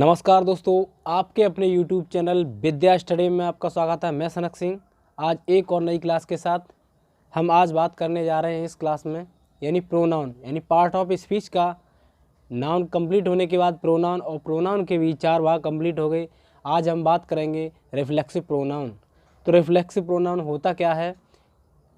नमस्कार दोस्तों, आपके अपने YouTube चैनल विद्या स्टडी में आपका स्वागत है। मैं सनक सिंह आज एक और नई क्लास के साथ हम आज बात करने जा रहे हैं इस क्लास में, यानी प्रोनाउन यानी पार्ट ऑफ स्पीच का नाउन कंप्लीट होने के बाद प्रोनाउन और प्रोनाउन के भी 4 भाग कंप्लीट हो गए। आज हम बात करेंगे रिफ्लेक्सिव प्रोनाउन। तो रिफ्लेक्सिव प्रोनाउन होता क्या है,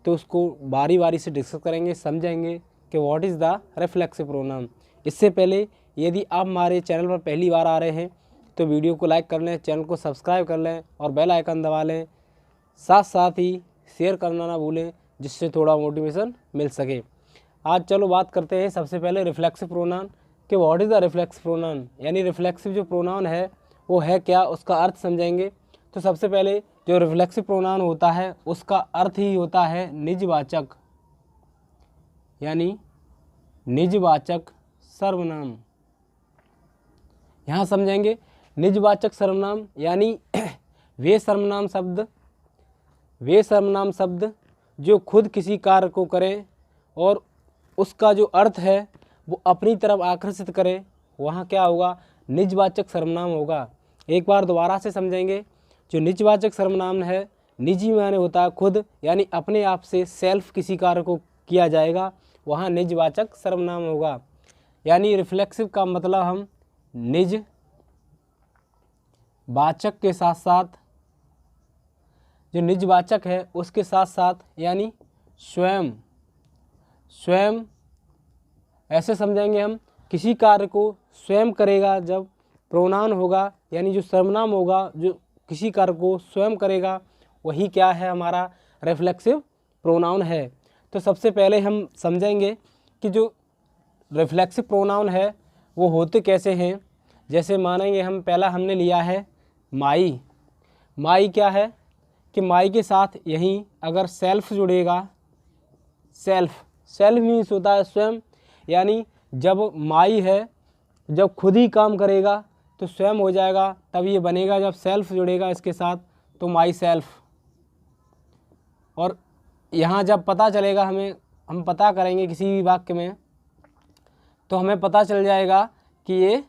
तो उसको बारी बारी से डिस्कस करेंगे, समझेंगे कि what is the reflexive pronoun. इससे पहले यदि आप हमारे चैनल पर पहली बार आ रहे हैं तो वीडियो को लाइक कर लें, चैनल को सब्सक्राइब कर लें और बेल आइकन दबा लें। साथ साथ ही शेयर करना ना भूलें, जिससे थोड़ा मोटिवेशन मिल सके। आज चलो बात करते हैं सबसे पहले रिफ्लेक्सिव प्रोनाउन कि what is the reflexive pronoun, यानी रिफ्लेक्सिव जो प्रोनाउन है वो है क्या, उसका अर्थ समझेंगे। तो सबसे पहले जो रिफ्लेक्सिव प्रोनाउन होता है उसका अर्थ ही होता है निजवाचक, यानी निजवाचक सर्वनाम। यहाँ समझेंगे निजवाचक सर्वनाम यानी वे सर्वनाम शब्द जो खुद किसी कार्य को करें और उसका जो अर्थ है वो अपनी तरफ आकर्षित करे, वहाँ क्या होगा, निजवाचक सर्वनाम होगा। एक बार दोबारा से समझेंगे। जो निजवाचक सर्वनाम है, निजी माने होता है खुद, यानी अपने आप से सेल्फ किसी कार्य को किया जाएगा, वहाँ निजवाचक सर्वनाम होगा। यानी रिफ्लेक्सिव का मतलब हम निज वाचक के साथ साथ, जो निजवाचक है उसके साथ साथ यानी स्वयं ऐसे समझेंगे हम, किसी कार्य को स्वयं करेगा जब प्रोनाउन होगा, यानी जो सर्वनाम होगा जो किसी कार्य को स्वयं करेगा, वही क्या है, हमारा रिफ्लेक्सिव प्रोनाउन है। तो सबसे पहले हम समझेंगे कि जो रिफ्लेक्सिव प्रोनाउन है वो होते कैसे हैं। जैसे मानेंगे हम, पहला हमने लिया है माई। क्या है कि माई के साथ यहीं अगर सेल्फ जुड़ेगा, सेल्फ मीन्स होता है स्वयं, यानी जब माई है जब खुद ही काम करेगा तो स्वयं हो जाएगा, तब ये बनेगा जब सेल्फ जुड़ेगा इसके साथ तो माई सेल्फ। और यहाँ जब पता चलेगा हमें, हम पता करेंगे किसी भी वाक्य में तो हमें पता चल जाएगा कि ये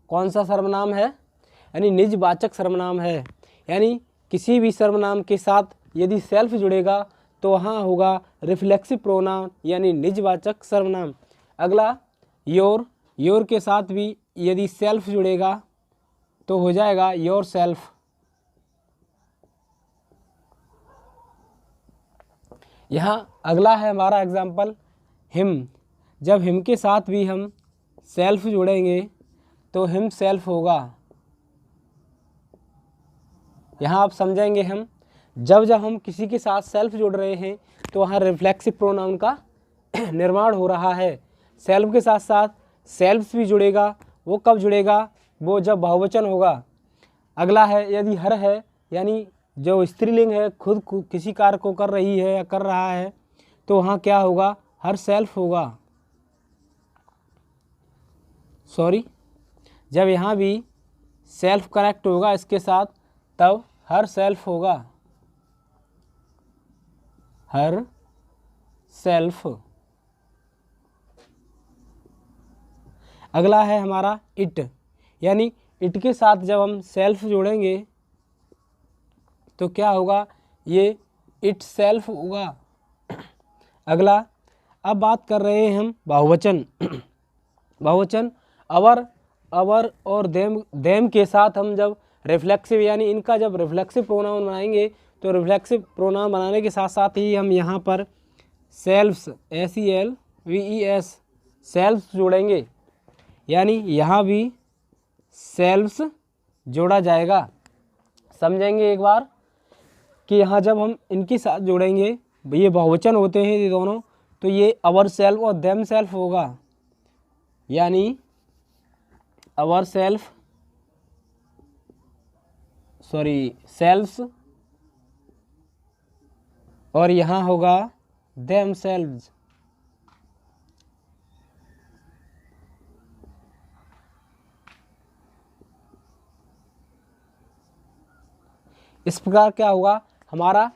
कौन सा सर्वनाम है, यानी निजवाचक सर्वनाम है। यानी किसी भी सर्वनाम के साथ यदि सेल्फ जुड़ेगा तो वहाँ होगा रिफ्लेक्सिव प्रोनाउन, यानी निजवाचक सर्वनाम। अगला योर के साथ भी यदि सेल्फ जुड़ेगा तो हो जाएगा योर सेल्फ। यहाँ अगला है हमारा एग्जाम्पल हिम। जब हिम के साथ भी हम सेल्फ जोड़ेंगे तो हिम सेल्फ होगा। यहाँ आप समझेंगे हम, जब हम किसी के साथ सेल्फ जोड़ रहे हैं तो वहाँ रिफ्लेक्सिव प्रोनाउन का निर्माण हो रहा है। सेल्फ के साथ साथ सेल्फ्स भी जुड़ेगा, वो कब जुड़ेगा, वो जब बहुवचन होगा। अगला है यदि हर है, यानी जो स्त्रीलिंग है खुद किसी कार्य को कर रही है या कर रहा है, तो वहाँ क्या होगा, हर सेल्फ होगा। जब यहाँ भी सेल्फ करेक्ट होगा इसके साथ तब हर सेल्फ होगा, हर सेल्फ। अगला है हमारा इट, यानी इट के साथ जब हम सेल्फ जोड़ेंगे तो क्या होगा, ये इट सेल्फ होगा। अगला, अब बात कर रहे हैं हम बहुवचन। बहुवचन अवर और देम के साथ हम जब रिफ्लेक्सिव, यानी इनका जब रिफ्लेक्सिव प्रोनाउन बनाएंगे तो रिफ्लेक्सिव प्रोनाउन बनाने के साथ साथ ही हम यहाँ पर सेल्फ्स SELVES सेल्फ्स जोड़ेंगे, यानी यहाँ भी सेल्फ्स जोड़ा जाएगा। समझेंगे एक बार कि यहाँ जब हम इनके साथ जोड़ेंगे, ये बहुवचन होते हैं ये दोनों, तो ये अवर सेल्फ और देम सेल्फ होगा, यानी अवर सेल्फ सेल्फ्स और यहाँ होगा देम सेल्व्स। इस प्रकार क्या होगा, हमारा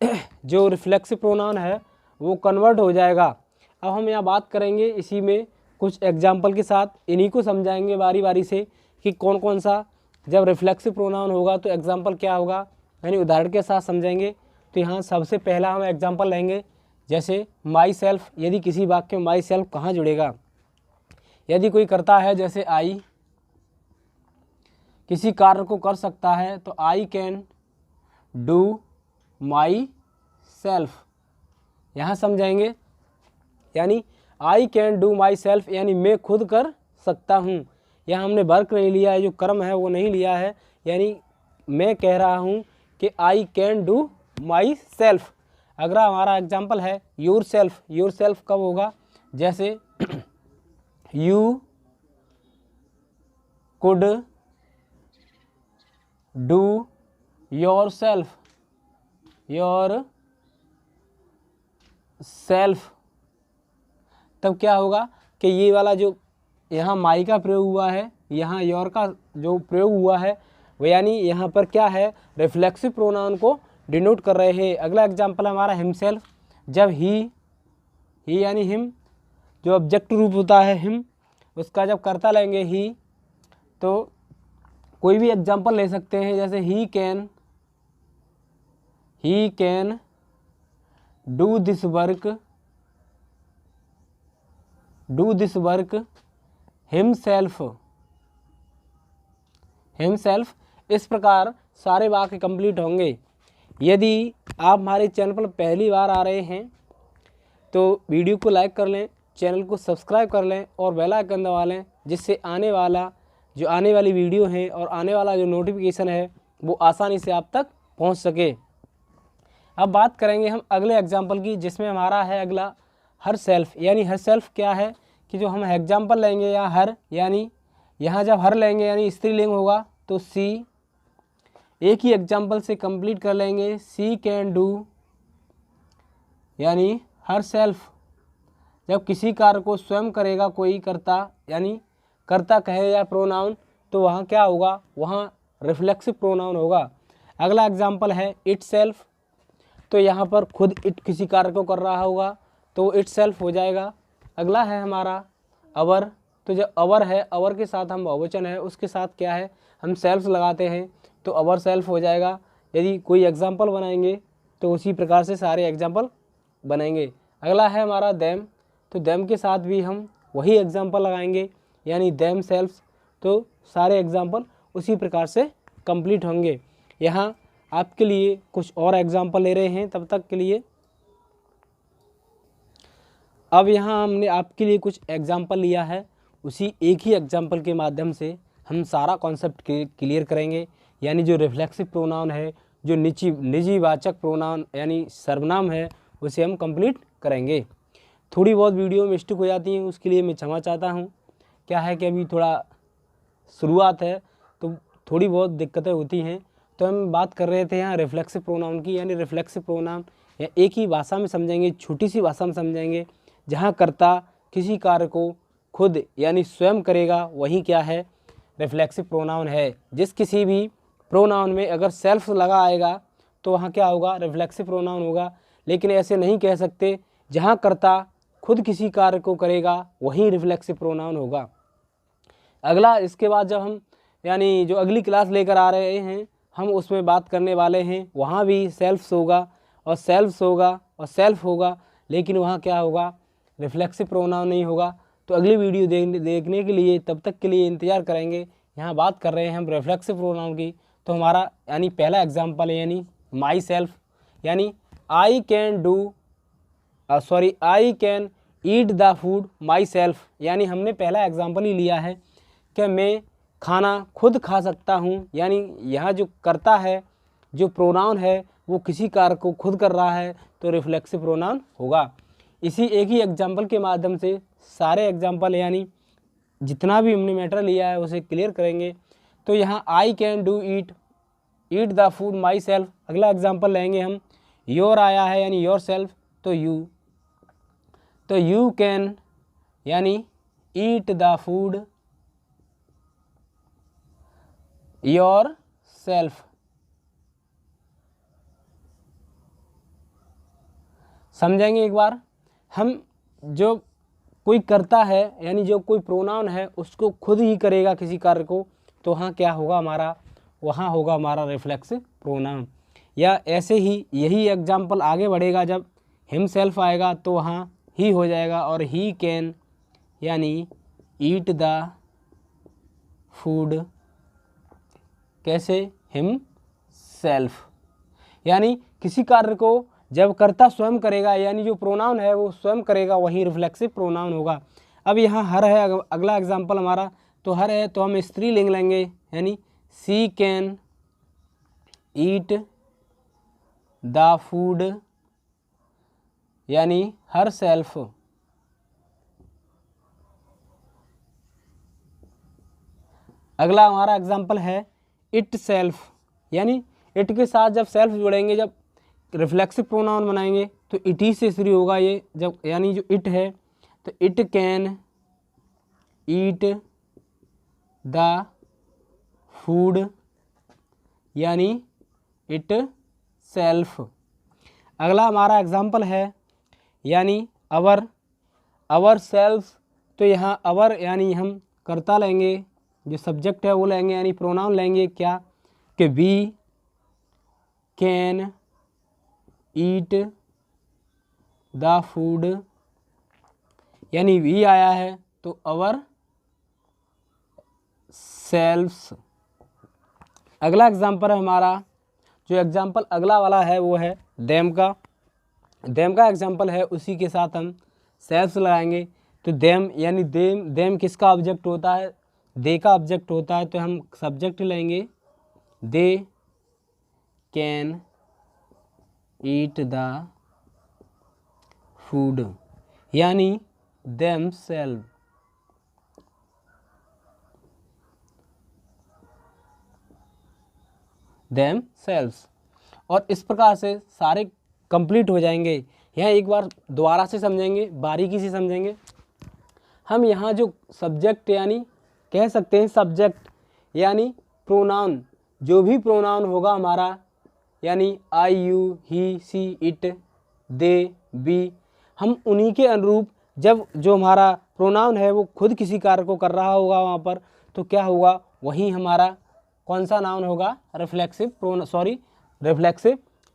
जो रिफ्लेक्सिव प्रोनाउन है वो कन्वर्ट हो जाएगा। अब हम यहाँ बात करेंगे इसी में कुछ एग्जाम्पल के साथ इन्हीं को समझाएंगे बारी बारी से कि कौन कौन सा जब रिफ्लेक्सिव प्रोनाउन होगा तो एग्जाम्पल क्या होगा, यानी उदाहरण के साथ समझेंगे। तो यहाँ सबसे पहला हम एग्जाम्पल लेंगे, जैसे माई सेल्फ। यदि किसी वाक्य में माई सेल्फ कहाँ जुड़ेगा, यदि कोई करता है जैसे आई किसी कार्य को कर सकता है तो I can do my self, यहाँ समझाएंगे। यानी I can do my self यानी मैं खुद कर सकता हूँ। यहाँ हमने वर्क नहीं लिया है, जो कर्म है वो नहीं लिया है, यानी मैं कह रहा हूँ कि I can do my self. अगला हमारा एग्जाम्पल है योर सेल्फ। योर सेल्फ कब होगा, जैसे you could do your self, your self. तब क्या होगा कि ये वाला जो यहाँ माई का प्रयोग हुआ है, यहाँ योर का जो प्रयोग हुआ है वो यानी यहाँ पर क्या है, रिफ्लेक्सिव प्रोनाउन को डिनोट कर रहे हैं। अगला एग्जाम्पल हमारा हिमसेल्फ। जब ही यानी हिम, जो ऑब्जेक्ट रूप होता है हिम, उसका जब कर्ता लेंगे ही, तो कोई भी एग्जाम्पल ले सकते हैं, जैसे he can do this work himself. इस प्रकार सारे वाक्य कंप्लीट होंगे। यदि आप हमारे चैनल पर पहली बार आ रहे हैं तो वीडियो को लाइक कर लें, चैनल को सब्सक्राइब कर लें और बेल आइकन दबा लें, जिससे आने वाली वीडियो है और आने वाला जो नोटिफिकेशन है वो आसानी से आप तक पहुंच सके। अब बात करेंगे हम अगले एग्जाम्पल की, जिसमें हमारा है अगला हर सेल्फ। यानी हर सेल्फ क्या है कि जो हम एग्जाम्पल लेंगे या हर, यानी यहाँ जब हर लेंगे यानी स्त्रीलिंग होगा तो सी, एक ही एग्जाम्पल से कंप्लीट कर लेंगे। सी कैन डू यानी हर सेल्फ। जब किसी कार्य को स्वयं करेगा कोई कर्ता, यानी कर्ता कहे या प्रोनाउन, तो वहाँ क्या होगा, वहाँ रिफ्लेक्सिव प्रोनाउन होगा। अगला एग्जाम्पल है इट सेल्फ। तो यहाँ पर खुद इट किसी कार्य को कर रहा होगा तो इट सेल्फ हो जाएगा। अगला है हमारा अवर। तो जब अवर है, अवर के साथ हम बहुवचन है, उसके साथ क्या है हम सेल्फ लगाते हैं तो अवर सेल्फ हो जाएगा। यदि कोई एग्जाम्पल बनाएंगे तो उसी प्रकार से सारे एग्जाम्पल बनाएंगे। अगला है हमारा देम। तो देम के साथ भी हम वही एग्जाम्पल लगाएंगे, यानी देम सेल्फ। तो सारे एग्जाम्पल उसी प्रकार से कंप्लीट होंगे। यहाँ आपके लिए कुछ और एग्जाम्पल ले रहे हैं, तब तक के लिए अब यहाँ हमने आपके लिए कुछ एग्जाम्पल लिया है, उसी एक ही एग्जाम्पल के माध्यम से हम सारा कॉन्सेप्ट क्लियर करेंगे। यानी जो रिफ्लेक्सिव प्रोनाउन है, जो निजी वाचक प्रोनाउन यानी सर्वनाम है, उसे हम कंप्लीट करेंगे। थोड़ी बहुत वीडियो मिस्टेक हो जाती है, उसके लिए मैं क्षमा चाहता हूँ। क्या है कि अभी थोड़ा शुरुआत है तो थोड़ी बहुत दिक्कतें होती हैं। तो हम बात कर रहे थे यहाँ रिफ्लेक्सिव प्रोनाउन की, यानी रिफ्लेक्सिव प्रोनाउन या एक ही भाषा में समझेंगे, छोटी सी भाषा में समझेंगे। जहाँ कर्ता किसी कार्य को खुद यानी स्वयं करेगा वही क्या है, रिफ्लेक्सिव प्रोनाउन है। जिस किसी भी प्रोनाउन में अगर सेल्फ लगा आएगा तो वहाँ क्या होगा, रिफ्लेक्सिव प्रोनाउन होगा। लेकिन ऐसे नहीं कह सकते, जहाँ कर्ता खुद किसी कार्य को करेगा वही रिफ्लेक्सिव प्रोनाउन होगा। अगला इसके बाद जब हम यानी जो अगली क्लास लेकर आ रहे हैं हम उसमें बात करने वाले हैं, वहाँ भी सेल्फ्स होगा और सेल्फ्स होगा और सेल्फ होगा, लेकिन वहाँ क्या होगा, रिफ्लेक्सिव प्रोनाउन नहीं होगा। तो अगली वीडियो देखने के लिए तब तक के लिए इंतज़ार करेंगे। यहाँ बात कर रहे हैं हम रिफ्लेक्सिव प्रोनाउन की। तो हमारा यानी पहला एग्जाम्पल है यानी माई सेल्फ, यानी I can eat the food my self. यानी हमने पहला एग्जाम्पल ही लिया है कि मैं खाना खुद खा सकता हूँ। यानी यहाँ जो करता है, जो प्रोनाउन है, वो किसी कार्य को खुद कर रहा है तो रिफ्लेक्सिव प्रोनाउन होगा। इसी एक ही एग्जाम्पल के माध्यम से सारे एग्जाम्पल यानी जितना भी हमने मैटर लिया है उसे क्लियर करेंगे। तो यहाँ I can do eat the food my self. अगला एग्जाम्पल लेंगे हम, योर आया है यानी योर सेल्फ, तो यू कैन यानी ईट द फूड योर सेल्फ। समझेंगे एक बार हम, जो कोई करता है यानी जो कोई प्रोनाउन है उसको खुद ही करेगा किसी कार्य को, तो वहाँ क्या होगा हमारा, वहाँ होगा हमारा रिफ्लेक्सिव प्रोनाउन। या ऐसे ही यही एग्जाम्पल आगे बढ़ेगा, जब हिमसेल्फ आएगा तो वहाँ ही हो जाएगा, और ही कैन यानी ईट द फूड कैसे, हिम सेल्फ, यानी किसी कार्य को जब कर्ता स्वयं करेगा यानी जो प्रोनाउन है वो स्वयं करेगा, वही रिफ्लेक्सिव प्रोनाउन होगा। अब यहाँ हर है, अगला एग्जाम्पल हमारा, तो हर है तो हम स्त्रीलिंग लेंगे, यानी सी कैन ईट द फूड यानी हर सेल्फ। अगला हमारा एग्जाम्पल है इट सेल्फ, यानी इट के साथ जब सेल्फ जोड़ेंगे, जब रिफ्लेक्सिव प्रोनाउन बनाएंगे तो इट ही से शुरू होगा ये, जब यानी जो इट है तो it can eat the food यानी इट सेल्फ। अगला हमारा एग्जाम्पल है यानी अवर सेल्फ, तो यहाँ अवर यानी हम कर्ता लेंगे, जो सब्जेक्ट है वो लेंगे, यानी प्रोनाउन लेंगे क्या, कि we can eat the food यानी वी आया है तो अवर सेल्फ्स। अगला एग्जाम्पल है हमारा, जो एग्जाम्पल अगला वाला है वो है देम का एग्जाम्पल है, उसी के साथ हम सेल्फ्स लगाएंगे। तो देम यानी देम किसका ऑब्जेक्ट होता है, दे का ऑब्जेक्ट होता है, तो हम सब्जेक्ट लेंगे they can eat the food यानी देम सेल्व्स। और इस प्रकार से सारे कंप्लीट हो जाएंगे। यहाँ एक बार दोबारा से समझेंगे, बारीकी से समझेंगे। हम यहाँ जो सब्जेक्ट यानी कह सकते हैं सब्जेक्ट यानी प्रोनाउन, जो भी प्रोनाउन होगा हमारा, यानी I you he she it they we, हम उन्हीं के अनुरूप जब जो हमारा प्रोनाउन है वो खुद किसी कार्य को कर रहा होगा वहाँ पर, तो क्या होगा, वही हमारा कौन सा नाउन होगा, रिफ्लेक्सिव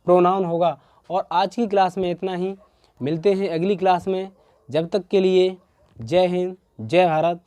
प्रोनाउन होगा। और आज की क्लास में इतना ही, मिलते हैं अगली क्लास में, जब तक के लिए जय हिंद जय भारत।